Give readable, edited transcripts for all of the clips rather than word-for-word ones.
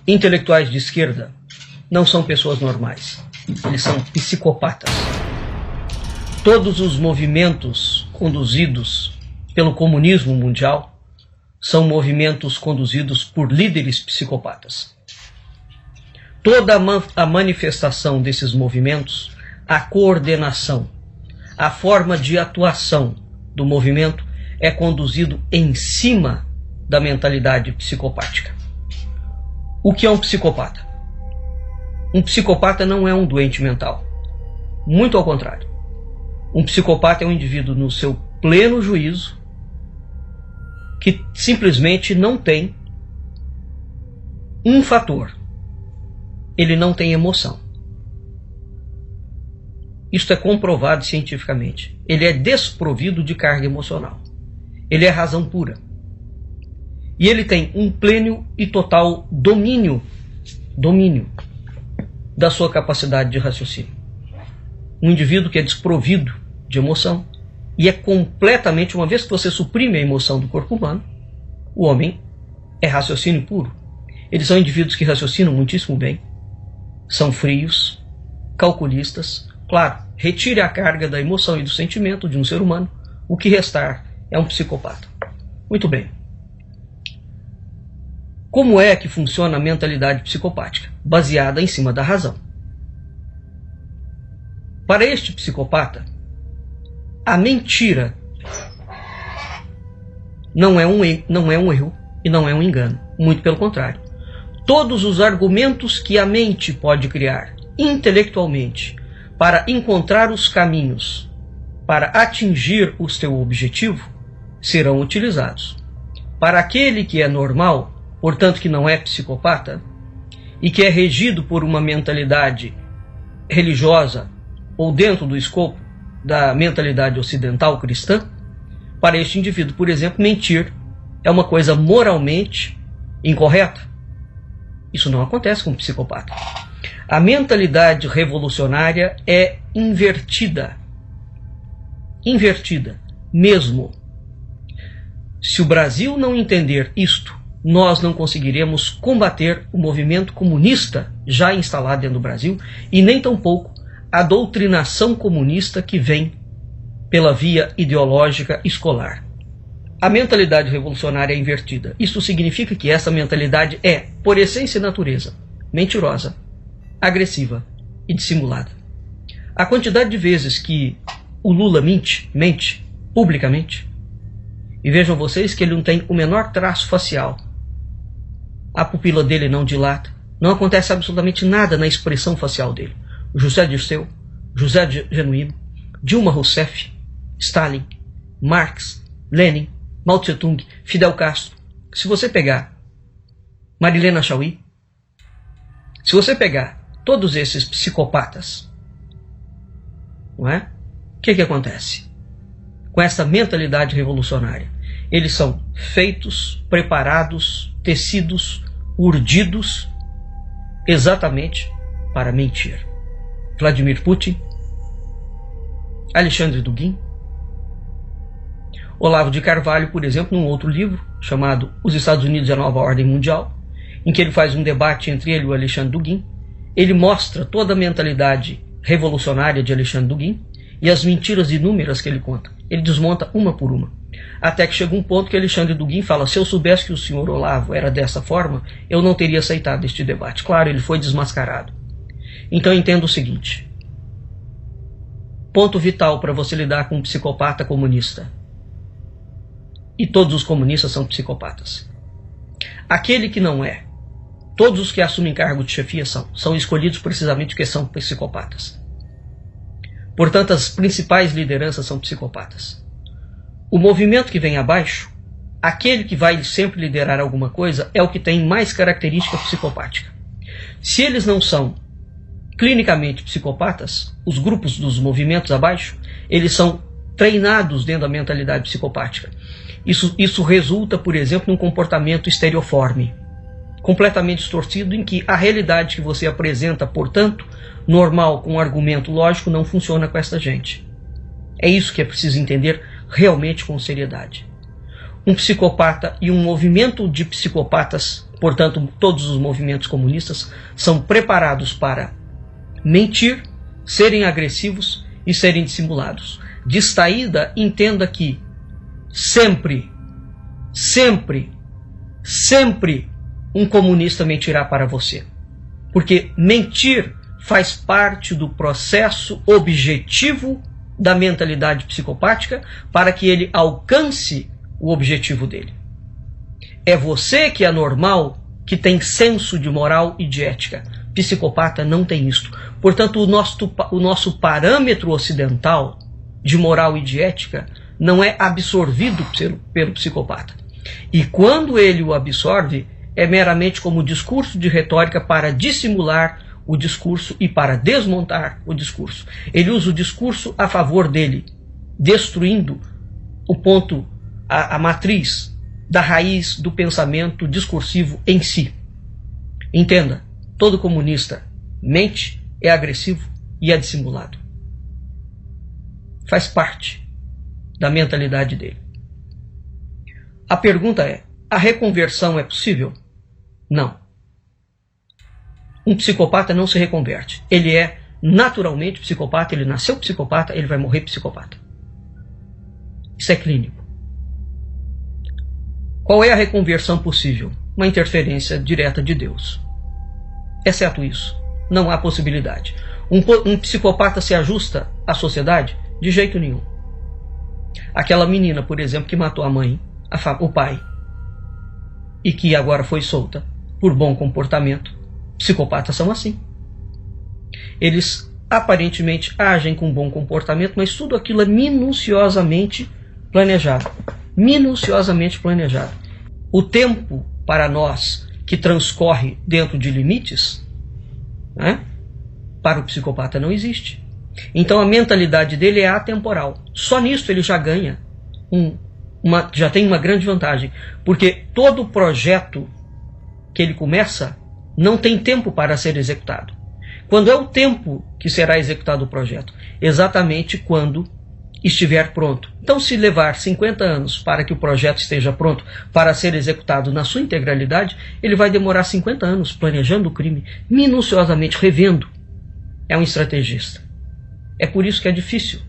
Intelectuais de esquerda não são pessoas normais. Eles são psicopatas. Todos os movimentos conduzidos pelo comunismo mundial são movimentos conduzidos por líderes psicopatas. Toda a manifestação desses movimentos, a coordenação, a forma de atuação do movimento é conduzido em cima da mentalidade psicopática. O que é um psicopata? Um psicopata não é um doente mental. Muito ao contrário. Um psicopata é um indivíduo no seu pleno juízo que simplesmente não tem um fator. Ele não tem emoção. Isto é comprovado cientificamente. Ele é desprovido de carga emocional. Ele é razão pura. E ele tem um pleno e total domínio da sua capacidade de raciocínio. Um indivíduo que é desprovido de emoção e é completamente, uma vez que você suprime a emoção do corpo humano, o homem é raciocínio puro. Eles são indivíduos que raciocinam muitíssimo bem, são frios, calculistas. Claro, retire a carga da emoção e do sentimento de um ser humano, o que restar é um psicopata. Muito bem. Como é que funciona a mentalidade psicopática? Baseada em cima da razão. Para este psicopata, a mentira não é um erro e não é um engano. Muito pelo contrário. Todos os argumentos que a mente pode criar intelectualmente para encontrar os caminhos para atingir o seu objetivo serão utilizados. Para aquele que é normal, portanto que não é psicopata, e que é regido por uma mentalidade religiosa ou dentro do escopo da mentalidade ocidental cristã, para este indivíduo, por exemplo, mentir é uma coisa moralmente incorreta. Isso não acontece com um psicopata. A mentalidade revolucionária é invertida. Invertida, mesmo. Se o Brasil não entender isto, nós não conseguiremos combater o movimento comunista já instalado dentro do Brasil e nem tampouco a doutrinação comunista que vem pela via ideológica escolar. A mentalidade revolucionária é invertida. Isso significa que essa mentalidade é, por essência e natureza, mentirosa, agressiva e dissimulada. A quantidade de vezes que o Lula mente publicamente, e vejam vocês que ele não tem o menor traço facial, a pupila dele não dilata, não acontece absolutamente nada na expressão facial dele. José Dirceu, José Genuíno, Dilma Rousseff, Stalin, Marx, Lenin, Mao Tse-tung, Fidel Castro. Se você pegar Marilena Chauí, se você pegar todos esses psicopatas, não é? O que acontece? Com essa mentalidade revolucionária, eles são feitos, preparados, tecidos, urdidos exatamente para mentir. Vladimir Putin, Alexandre Dugin, Olavo de Carvalho, por exemplo, num outro livro chamado Os Estados Unidos e a Nova Ordem Mundial, em que ele faz um debate entre ele e o Alexandre Dugin, ele mostra toda a mentalidade revolucionária de Alexandre Dugin e as mentiras inúmeras que ele conta. Ele desmonta uma por uma. Até que chega um ponto que Alexandre Dugin fala: se eu soubesse que o senhor Olavo era dessa forma, eu não teria aceitado este debate. Claro, ele foi desmascarado. Então entenda o seguinte. Ponto vital para você lidar com um psicopata comunista. E todos os comunistas são psicopatas. Aquele que não é, todos os que assumem cargo de chefia são escolhidos precisamente porque são psicopatas. Portanto, as principais lideranças são psicopatas. O movimento que vem abaixo, aquele que vai sempre liderar alguma coisa, é o que tem mais característica psicopática. Se eles não são clinicamente psicopatas, os grupos dos movimentos abaixo, eles são treinados dentro da mentalidade psicopática. Isso resulta, por exemplo, num comportamento estereoforme, completamente distorcido, em que a realidade que você apresenta, portanto, normal, com um argumento lógico, não funciona com essa gente. É isso que é preciso entender realmente com seriedade. Um psicopata e um movimento de psicopatas Portanto, todos os movimentos comunistas são preparados para mentir, serem agressivos e serem dissimulados. Distraída, entenda que sempre, sempre, sempre um comunista mentirá para você. Porque mentir faz parte do processo objetivo da mentalidade psicopática para que ele alcance o objetivo dele. É você que é normal, que tem senso de moral e de ética. Psicopata não tem isto. Portanto, o nosso parâmetro ocidental de moral e de ética não é absorvido pelo psicopata. E quando ele o absorve, é meramente como discurso de retórica para dissimular o discurso e para desmontar o discurso. Ele usa o discurso a favor dele, destruindo o ponto, a matriz da raiz do pensamento discursivo em si. Entenda, todo comunista mente, é agressivo e é dissimulado. Faz parte da mentalidade dele. A pergunta é, a reconversão é possível? Não. Um psicopata não se reconverte. Ele é naturalmente psicopata, ele nasceu psicopata, ele vai morrer psicopata. Isso é clínico. Qual é a reconversão possível? Uma interferência direta de Deus. Exceto isso, não há possibilidade. Um psicopata se ajusta à sociedade? De jeito nenhum. Aquela menina, por exemplo, que matou a mãe, o pai, e que agora foi solta por bom comportamento, psicopatas são assim. Eles aparentemente agem com bom comportamento, mas tudo aquilo é minuciosamente planejado. Minuciosamente planejado. O tempo para nós que transcorre dentro de limites, né, para o psicopata não existe. Então a mentalidade dele é atemporal. Só nisso ele já ganha, já tem uma grande vantagem, porque todo projeto que ele começa não tem tempo para ser executado. Quando é o tempo que será executado o projeto? Exatamente quando estiver pronto. Então, se levar 50 anos para que o projeto esteja pronto para ser executado na sua integralidade, ele vai demorar 50 anos planejando o crime, minuciosamente revendo. É um estrategista. É por isso que é difícil,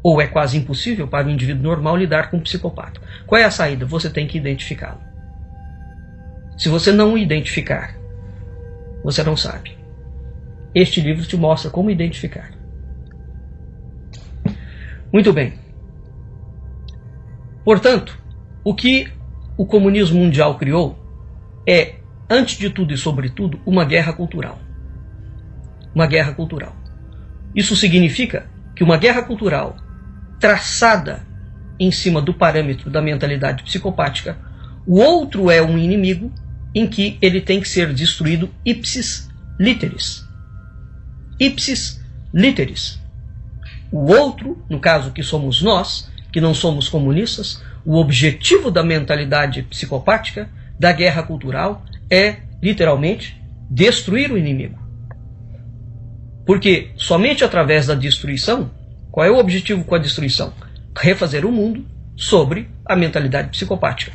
ou é quase impossível para o indivíduo normal lidar com um psicopata. Qual é a saída? Você tem que identificá-lo. Se você não o identificar, você não sabe. Este livro te mostra como identificar. Muito bem. Portanto, o que o comunismo mundial criou é, antes de tudo e sobretudo, uma guerra cultural. Uma guerra cultural. Isso significa que uma guerra cultural traçada em cima do parâmetro da mentalidade psicopática, o outro é um inimigo em que ele tem que ser destruído ipsis literis. Ipsis literis. O outro, no caso que somos nós, que não somos comunistas, o objetivo da mentalidade psicopática, da guerra cultural, é, literalmente, destruir o inimigo. Porque somente através da destruição, qual é o objetivo com a destruição? Refazer o mundo sobre a mentalidade psicopática.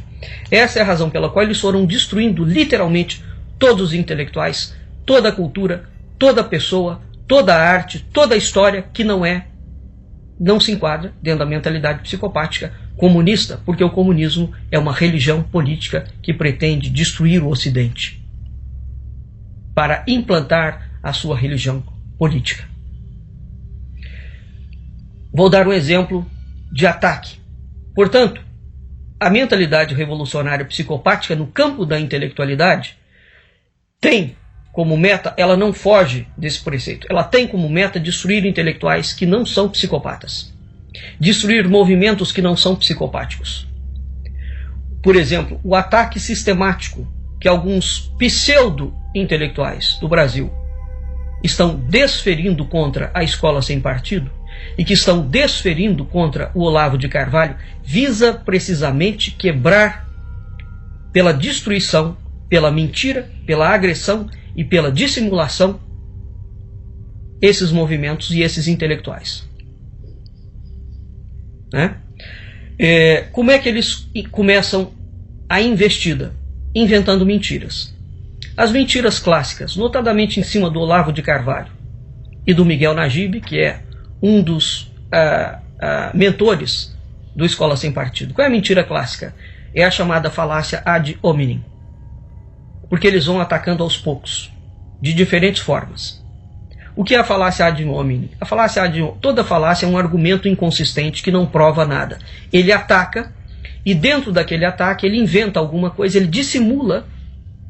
Essa é a razão pela qual eles foram destruindo literalmente todos os intelectuais, toda a cultura, toda a pessoa, toda a arte, toda a história que não se enquadra dentro da mentalidade psicopática comunista, porque o comunismo é uma religião política que pretende destruir o Ocidente para implantar a sua religião política. Vou dar um exemplo de ataque. Portanto, a mentalidade revolucionária psicopática no campo da intelectualidade tem como meta, ela não foge desse preceito, ela tem como meta destruir intelectuais que não são psicopatas, destruir movimentos que não são psicopáticos. Por exemplo, o ataque sistemático que alguns pseudo-intelectuais do Brasil estão desferindo contra a escola sem partido e que estão desferindo contra o Olavo de Carvalho visa precisamente quebrar pela destruição, pela mentira, pela agressão e pela dissimulação esses movimentos e esses intelectuais. Né? Como é que eles começam a investida? inventando mentiras. As mentiras clássicas, notadamente em cima do Olavo de Carvalho e do Miguel Najib, que é um dos mentores do Escola Sem Partido. Qual é a mentira clássica? É a chamada falácia ad hominem. Porque eles vão atacando aos poucos, de diferentes formas. O que é a falácia ad hominem? Toda falácia é um argumento inconsistente que não prova nada. Ele ataca, e dentro daquele ataque ele inventa alguma coisa, ele dissimula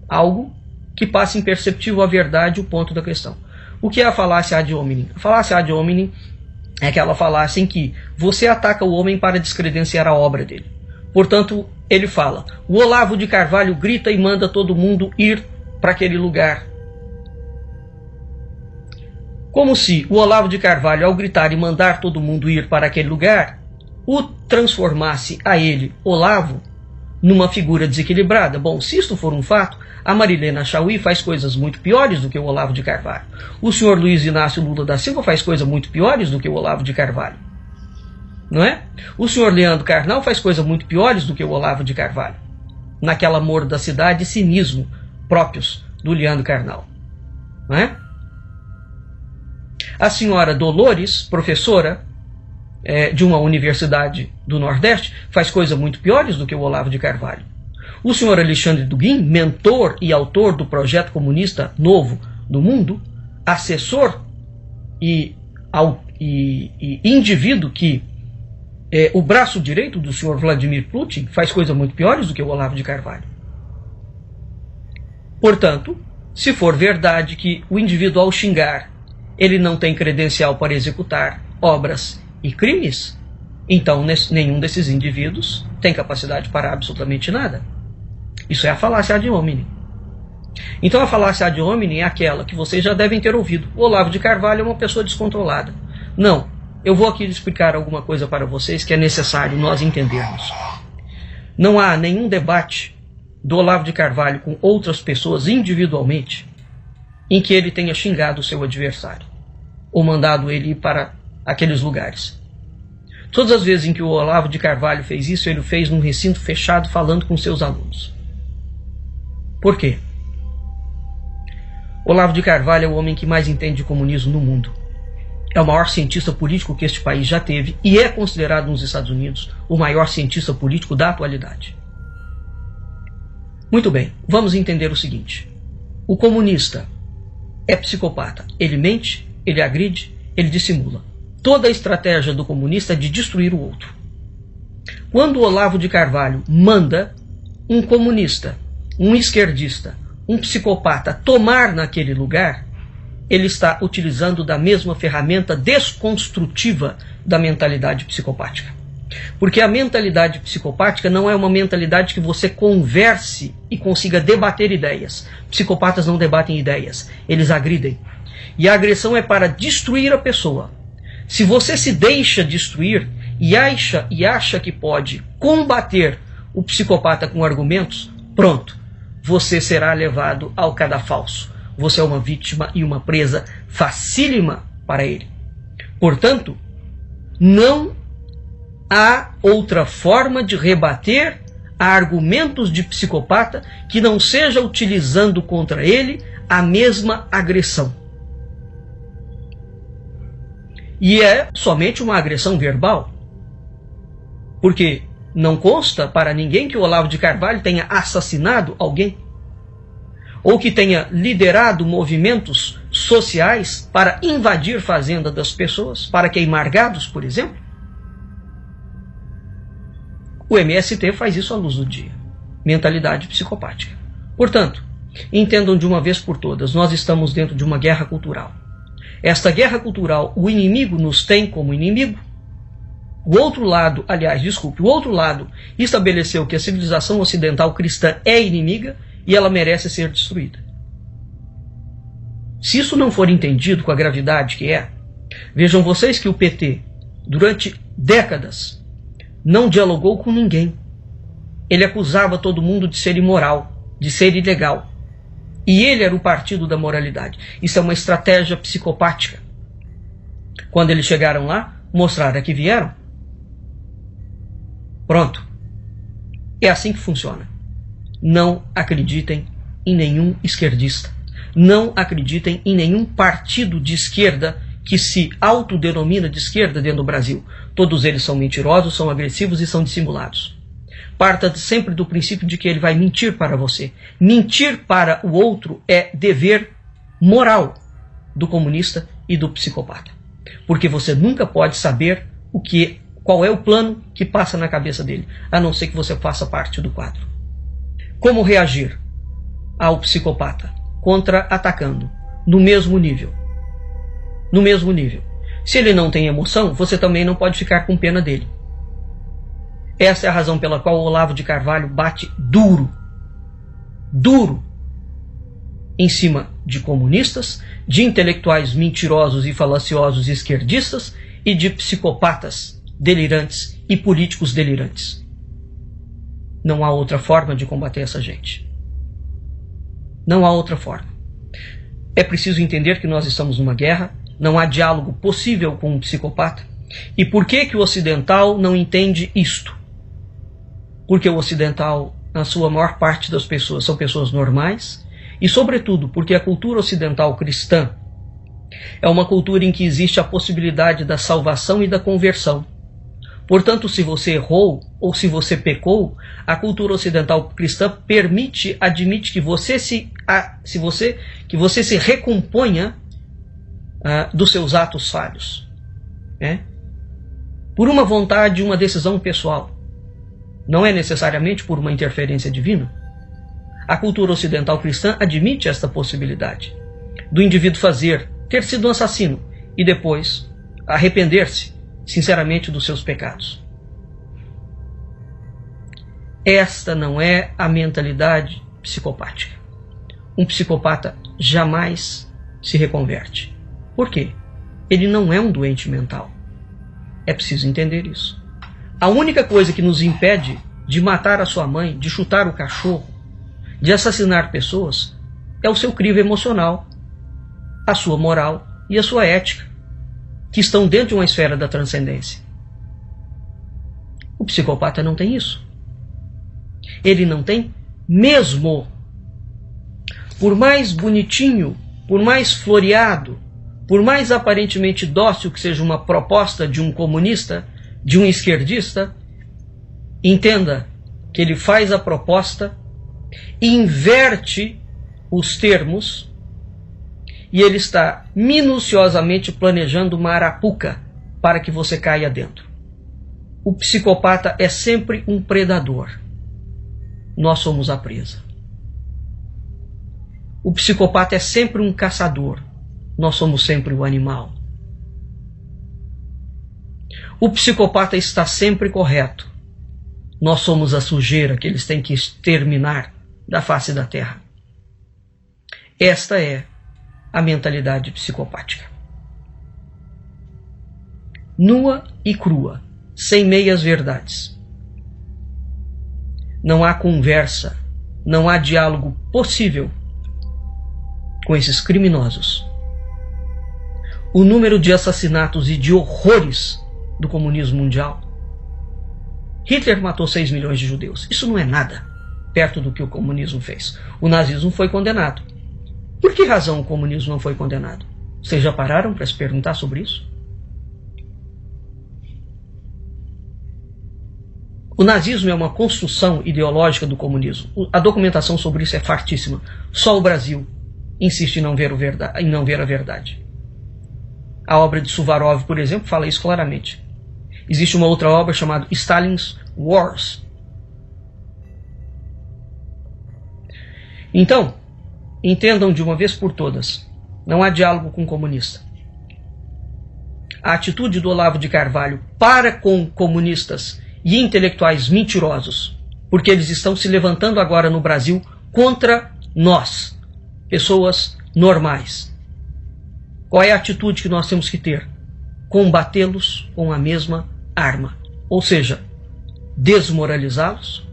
algo que passa imperceptível à verdade, o ponto da questão. O que é a falácia ad hominem? A falácia ad hominem é aquela falácia em que você ataca o homem para descredenciar a obra dele. Portanto, ele fala, o Olavo de Carvalho grita e manda todo mundo ir para aquele lugar. Como se o Olavo de Carvalho, ao gritar e mandar todo mundo ir para aquele lugar, o transformasse a ele, Olavo, numa figura desequilibrada. Bom, se isto for um fato, a Marilena Chaui faz coisas muito piores do que o Olavo de Carvalho. O senhor Luiz Inácio Lula da Silva faz coisas muito piores do que o Olavo de Carvalho. Não é? O senhor Leandro Carnal faz coisas muito piores do que o Olavo de Carvalho. Naquela mordacidade e cinismo próprios do Leandro Carnal. Não é? A senhora Dolores, professora de uma universidade do Nordeste, faz coisas muito piores do que o Olavo de Carvalho. O senhor Alexandre Duguin, mentor e autor do projeto comunista novo do mundo, assessor e indivíduo que o braço direito do senhor Vladimir Putin, faz coisas muito piores do que o Olavo de Carvalho. Portanto, se for verdade que o indivíduo, ao xingar, ele não tem credencial para executar obras e crimes, então nenhum desses indivíduos tem capacidade para absolutamente nada. Isso é a falácia ad hominem. Então a falácia ad hominem é aquela que vocês já devem ter ouvido. O Olavo de Carvalho é uma pessoa descontrolada. Não, eu vou aqui explicar alguma coisa para vocês que é necessário nós entendermos. Não há nenhum debate do Olavo de Carvalho com outras pessoas individualmente em que ele tenha xingado o seu adversário ou mandado ele ir para aqueles lugares. Todas as vezes em que o Olavo de Carvalho fez isso, ele fez num recinto fechado falando com seus alunos. Por quê? Olavo de Carvalho é o homem que mais entende de comunismo no mundo. É o maior cientista político que este país já teve e é considerado nos Estados Unidos o maior cientista político da atualidade. Muito bem, vamos entender o seguinte. O comunista é psicopata. Ele mente, ele agride, ele dissimula. Toda a estratégia do comunista é de destruir o outro. Quando o Olavo de Carvalho manda um comunista, um esquerdista, um psicopata tomar naquele lugar, ele está utilizando da mesma ferramenta desconstrutiva da mentalidade psicopática. Porque a mentalidade psicopática não é uma mentalidade que você converse e consiga debater ideias. Psicopatas não debatem ideias, eles agridem. E a agressão é para destruir a pessoa. Se você se deixa destruir e acha que pode combater o psicopata com argumentos, pronto, você será levado ao cadafalso. Você é uma vítima e uma presa facílima para ele. Portanto, não há outra forma de rebater a argumentos de psicopata que não seja utilizando contra ele a mesma agressão. E é somente uma agressão verbal. Porque não consta para ninguém que o Olavo de Carvalho tenha assassinado alguém, ou que tenha liderado movimentos sociais para invadir fazenda das pessoas, para queimar gados, por exemplo. O MST faz isso à luz do dia. Mentalidade psicopática. Portanto, entendam de uma vez por todas, nós estamos dentro de uma guerra cultural. Esta guerra cultural, o inimigo nos tem como inimigo. O outro lado estabeleceu que a civilização ocidental cristã é inimiga e ela merece ser destruída. Se isso não for entendido com a gravidade que é, vejam vocês que o PT, durante décadas, não dialogou com ninguém. Ele acusava todo mundo de ser imoral, de ser ilegal. E ele era o partido da moralidade. Isso é uma estratégia psicopática. Quando eles chegaram lá, mostraram que vieram. Pronto. É assim que funciona. não acreditem em nenhum esquerdista. Não acreditem em nenhum partido de esquerda que se autodenomina de esquerda dentro do Brasil. Todos eles são mentirosos, são agressivos e são dissimulados. Parta sempre do princípio de que ele vai mentir para você. Mentir para o outro é dever moral do comunista e do psicopata. Porque você nunca pode saber qual é o plano que passa na cabeça dele, a não ser que você faça parte do quadro. Como reagir ao psicopata? Contra-atacando, no mesmo nível. No mesmo nível. Se ele não tem emoção, você também não pode ficar com pena dele. Essa é a razão pela qual o Olavo de Carvalho bate duro em cima de comunistas, de intelectuais mentirosos e falaciosos esquerdistas e de psicopatas delirantes e políticos delirantes. Não há outra forma de combater essa gente. Não há outra forma. É preciso entender que nós estamos numa guerra, não há diálogo possível com um psicopata. E por que o ocidental não entende isto? Porque o ocidental, na sua maior parte das pessoas, são pessoas normais, e sobretudo porque a cultura ocidental cristã é uma cultura em que existe a possibilidade da salvação e da conversão. Portanto, se você errou ou se você pecou, a cultura ocidental cristã admite que você se recomponha dos seus atos falhos, né? Por uma vontade, uma decisão pessoal. Não é necessariamente por uma interferência divina. A cultura ocidental cristã admite esta possibilidade do indivíduo ter sido um assassino e depois arrepender-se sinceramente dos seus pecados. Esta não é a mentalidade psicopática. Um psicopata jamais se reconverte. Por quê? Ele não é um doente mental. É preciso entender isso. A única coisa que nos impede de matar a sua mãe, de chutar o cachorro, de assassinar pessoas, é o seu crivo emocional, a sua moral e a sua ética, que estão dentro de uma esfera da transcendência. O psicopata não tem isso. Ele não tem mesmo. Por mais bonitinho, por mais floreado, por mais aparentemente dócil que seja uma proposta de um comunista, de um esquerdista, entenda que ele faz a proposta, inverte os termos e ele está minuciosamente planejando uma arapuca para que você caia dentro. O psicopata é sempre um predador. Nós somos a presa. O psicopata é sempre um caçador. Nós somos sempre o animal. O psicopata está sempre correto. Nós somos a sujeira que eles têm que exterminar da face da terra. Esta é a mentalidade psicopática. Nua e crua, sem meias verdades. Não há conversa, não há diálogo possível com esses criminosos. O número de assassinatos e de horrores do comunismo mundial. Hitler matou 6 milhões de judeus. Isso não é nada perto do que o comunismo fez. O nazismo foi condenado. Por que razão o comunismo não foi condenado? Vocês já pararam para se perguntar sobre isso? O nazismo é uma construção ideológica do comunismo. A documentação sobre isso é fartíssima. Só o Brasil insiste em não ver a verdade. A obra de Suvarov, por exemplo, fala isso claramente. Existe uma outra obra chamada Stalin's Wars. Então, entendam de uma vez por todas, não há diálogo com o comunista. A atitude do Olavo de Carvalho para com comunistas e intelectuais mentirosos, porque eles estão se levantando agora no Brasil contra nós, pessoas normais. Qual é a atitude que nós temos que ter? Combatê-los com a mesma arma. Ou seja, desmoralizá-los,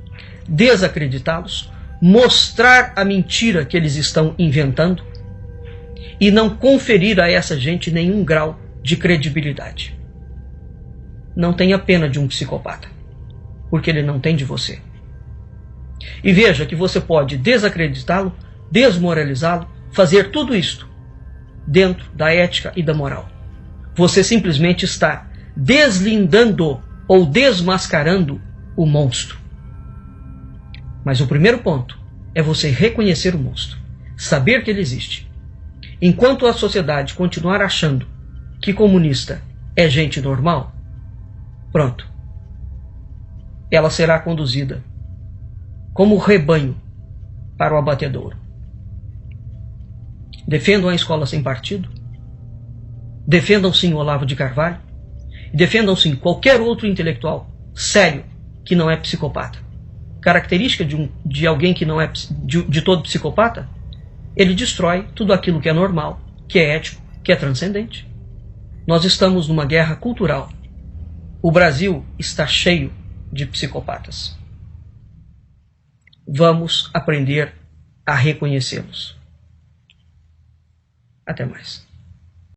desacreditá-los, mostrar a mentira que eles estão inventando e não conferir a essa gente nenhum grau de credibilidade. Não tenha pena de um psicopata, porque ele não tem de você. E veja que você pode desacreditá-lo, desmoralizá-lo, fazer tudo isto dentro da ética e da moral. Você simplesmente está deslindando ou desmascarando o monstro. Mas o primeiro ponto é você reconhecer o monstro, saber que ele existe. Enquanto a sociedade continuar achando que comunista é gente normal, pronto, ela será conduzida como rebanho para o abatedouro. Defendam a escola sem partido, defendam sim o Olavo de Carvalho, e defendam sim qualquer outro intelectual sério que não é psicopata. Característica de alguém que não é de todo psicopata, ele destrói tudo aquilo que é normal, que é ético, que é transcendente. Nós estamos numa guerra cultural. O Brasil está cheio de psicopatas. Vamos aprender a reconhecê-los. Até mais.